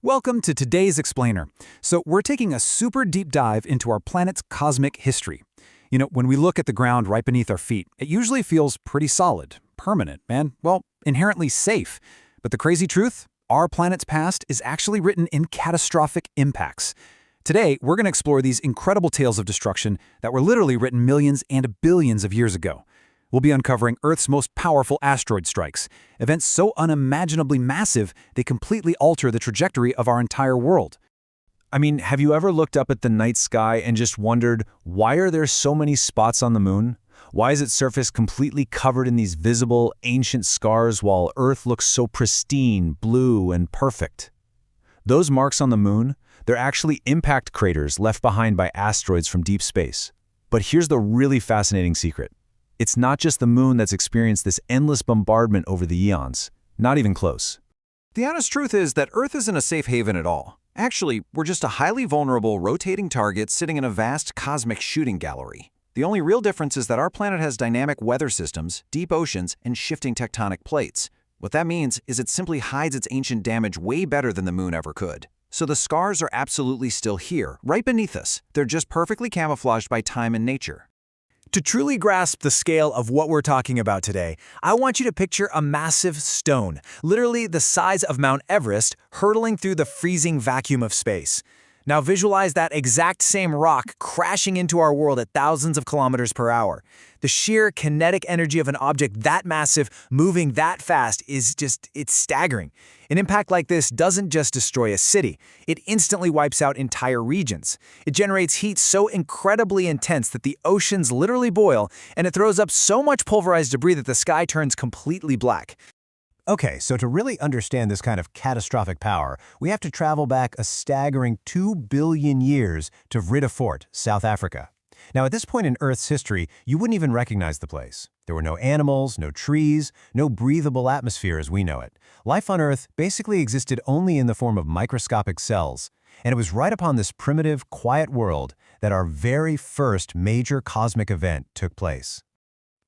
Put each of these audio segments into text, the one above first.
Welcome to today's Explainer. So we're taking a super deep dive into our planet's cosmic history. When we look at the ground right beneath our feet, it usually feels pretty solid, permanent, and, well, inherently safe. But the crazy truth? Our planet's past is actually written in catastrophic impacts. Today, we're going to explore these incredible tales of destruction that were literally written millions and billions of years ago. We'll be uncovering Earth's most powerful asteroid strikes, events so unimaginably massive they completely alter the trajectory of our entire world. I mean, have you ever looked up at the night sky and just wondered, why are there so many spots on the moon? Why is its surface completely covered in these visible, ancient scars while Earth looks so pristine, blue, and perfect? Those marks on the moon, they're actually impact craters left behind by asteroids from deep space. But here's the really fascinating secret. It's not just the moon that's experienced this endless bombardment over the eons. Not even close. The honest truth is that Earth isn't a safe haven at all. Actually, we're just a highly vulnerable, rotating target sitting in a vast cosmic shooting gallery. The only real difference is that our planet has dynamic weather systems, deep oceans, and shifting tectonic plates. What that means is it simply hides its ancient damage way better than the moon ever could. So the scars are absolutely still here, right beneath us. They're just perfectly camouflaged by time and nature. To truly grasp the scale of what we're talking about today, I want you to picture a massive stone, literally the size of Mount Everest, hurtling through the freezing vacuum of space. Now visualize that exact same rock crashing into our world at thousands of kilometers per hour. The sheer kinetic energy of an object that massive, moving that fast it's staggering. An impact like this doesn't just destroy a city, it instantly wipes out entire regions. It generates heat so incredibly intense that the oceans literally boil, and it throws up so much pulverized debris that the sky turns completely black. Okay, so to really understand this kind of catastrophic power, we have to travel back a staggering 2 billion years to Fort, South Africa. Now, at this point in Earth's history, you wouldn't even recognize the place. There were no animals, no trees, no breathable atmosphere as we know it. Life on Earth basically existed only in the form of microscopic cells. And it was right upon this primitive, quiet world that our very first major cosmic event took place.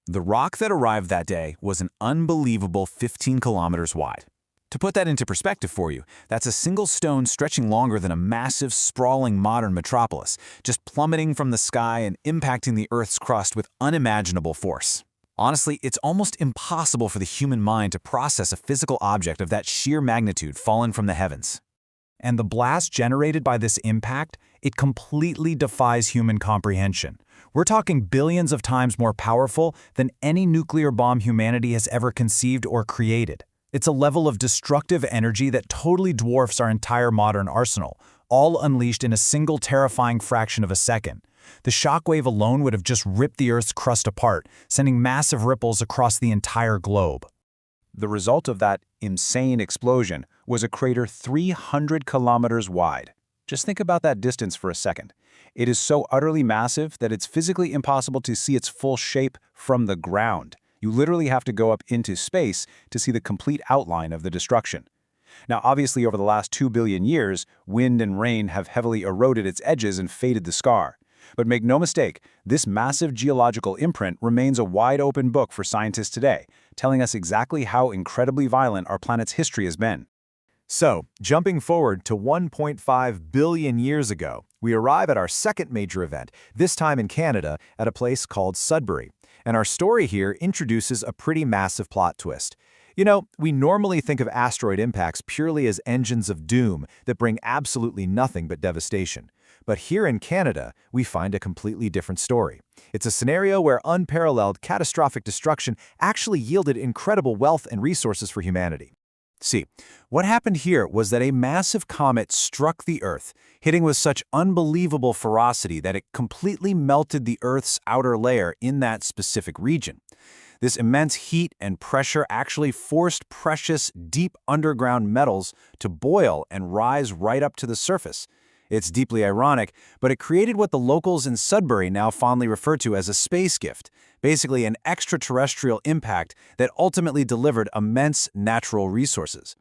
The rock that arrived that day was an unbelievable 15 kilometers wide. To put that into perspective for you, that's a single stone stretching longer than a massive, sprawling modern metropolis, just plummeting from the sky and impacting the Earth's crust with unimaginable force. Honestly, it's almost impossible for the human mind to process a physical object of that sheer magnitude fallen from the heavens. And the blast generated by this impact, it completely defies human comprehension. We're talking billions of times more powerful than any nuclear bomb humanity has ever conceived or created. It's a level of destructive energy that totally dwarfs our entire modern arsenal, all unleashed in a single terrifying fraction of a second. The shockwave alone would have just ripped the Earth's crust apart, sending massive ripples across the entire globe. The result of that insane explosion was a crater 300 kilometers wide. Just think about that distance for a second. It is so utterly massive that it's physically impossible to see its full shape from the ground. You literally have to go up into space to see the complete outline of the destruction. Now, obviously, over the last 2 billion years, wind and rain have heavily eroded its edges and faded the scar. But make no mistake, this massive geological imprint remains a wide-open book for scientists today, telling us exactly how incredibly violent our planet's history has been. So, jumping forward to 1.5 billion years ago, we arrive at our second major event, this time in Canada, at a place called Sudbury. And our story here introduces a pretty massive plot twist. We normally think of asteroid impacts purely as engines of doom that bring absolutely nothing but devastation. But here in Canada, we find a completely different story. It's a scenario where unparalleled catastrophic destruction actually yielded incredible wealth and resources for humanity. See, what happened here was that a massive comet struck the Earth, hitting with such unbelievable ferocity that it completely melted the Earth's outer layer in that specific region. This immense heat and pressure actually forced precious, deep underground metals to boil and rise right up to the surface. It's deeply ironic, but it created what the locals in Sudbury now fondly refer to as a space gift, basically an extraterrestrial impact that ultimately delivered immense natural resources.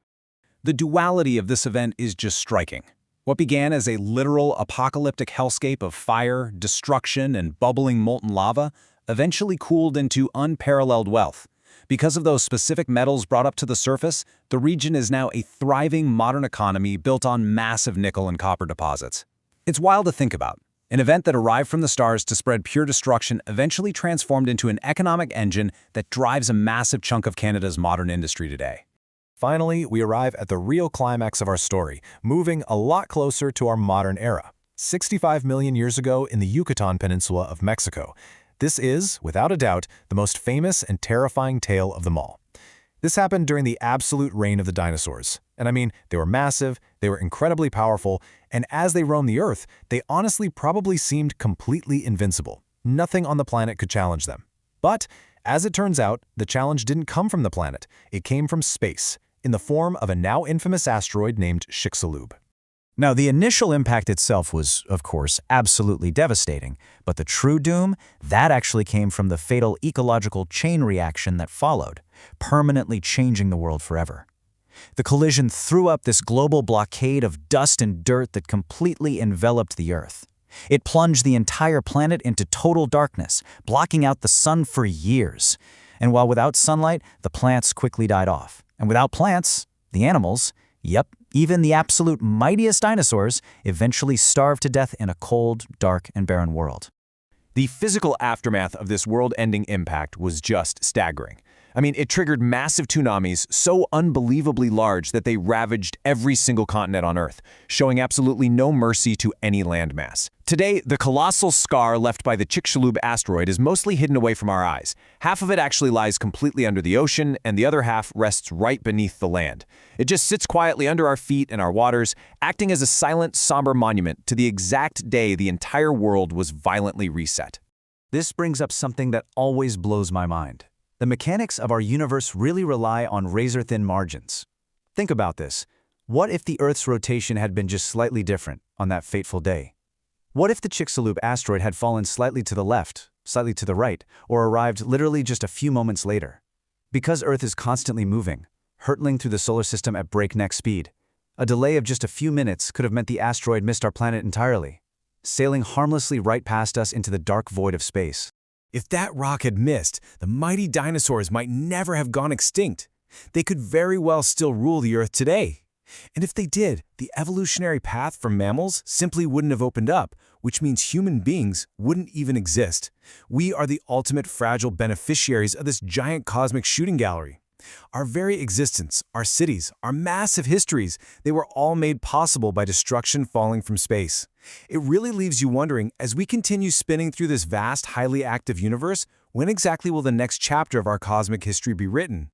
The duality of this event is just striking. What began as a literal apocalyptic hellscape of fire, destruction, and bubbling molten lava eventually cooled into unparalleled wealth. Because of those specific metals brought up to the surface, the region is now a thriving modern economy built on massive nickel and copper deposits. It's wild to think about. An event that arrived from the stars to spread pure destruction eventually transformed into an economic engine that drives a massive chunk of Canada's modern industry today. Finally, we arrive at the real climax of our story, moving a lot closer to our modern era. 65 million years ago in the Yucatan Peninsula of Mexico. This is, without a doubt, the most famous and terrifying tale of them all. This happened during the absolute reign of the dinosaurs. And I mean, they were massive, they were incredibly powerful, and as they roamed the Earth, they honestly probably seemed completely invincible. Nothing on the planet could challenge them. But, as it turns out, the challenge didn't come from the planet. It came from space, in the form of a now infamous asteroid named Chicxulub. Now, the initial impact itself was, of course, absolutely devastating, but the true doom, that actually came from the fatal ecological chain reaction that followed, permanently changing the world forever. The collision threw up this global blockade of dust and dirt that completely enveloped the Earth. It plunged the entire planet into total darkness, blocking out the sun for years. And while without sunlight, the plants quickly died off. And without plants, the animals, yep, even the absolute mightiest dinosaurs, eventually starved to death in a cold, dark, and barren world. The physical aftermath of this world-ending impact was just staggering. I mean, it triggered massive tsunamis so unbelievably large that they ravaged every single continent on Earth, showing absolutely no mercy to any landmass. Today, the colossal scar left by the Chicxulub asteroid is mostly hidden away from our eyes. Half of it actually lies completely under the ocean, and the other half rests right beneath the land. It just sits quietly under our feet and our waters, acting as a silent, somber monument to the exact day the entire world was violently reset. This brings up something that always blows my mind. The mechanics of our universe really rely on razor-thin margins. Think about this. What if the Earth's rotation had been just slightly different on that fateful day? What if the Chicxulub asteroid had fallen slightly to the left, slightly to the right, or arrived literally just a few moments later? Because Earth is constantly moving, hurtling through the solar system at breakneck speed, a delay of just a few minutes could have meant the asteroid missed our planet entirely, sailing harmlessly right past us into the dark void of space. If that rock had missed, the mighty dinosaurs might never have gone extinct. They could very well still rule the Earth today. And if they did, the evolutionary path for mammals simply wouldn't have opened up, which means human beings wouldn't even exist. We are the ultimate fragile beneficiaries of this giant cosmic shooting gallery. Our very existence, our cities, our massive histories, they were all made possible by destruction falling from space. It really leaves you wondering, as we continue spinning through this vast, highly active universe, when exactly will the next chapter of our cosmic history be written?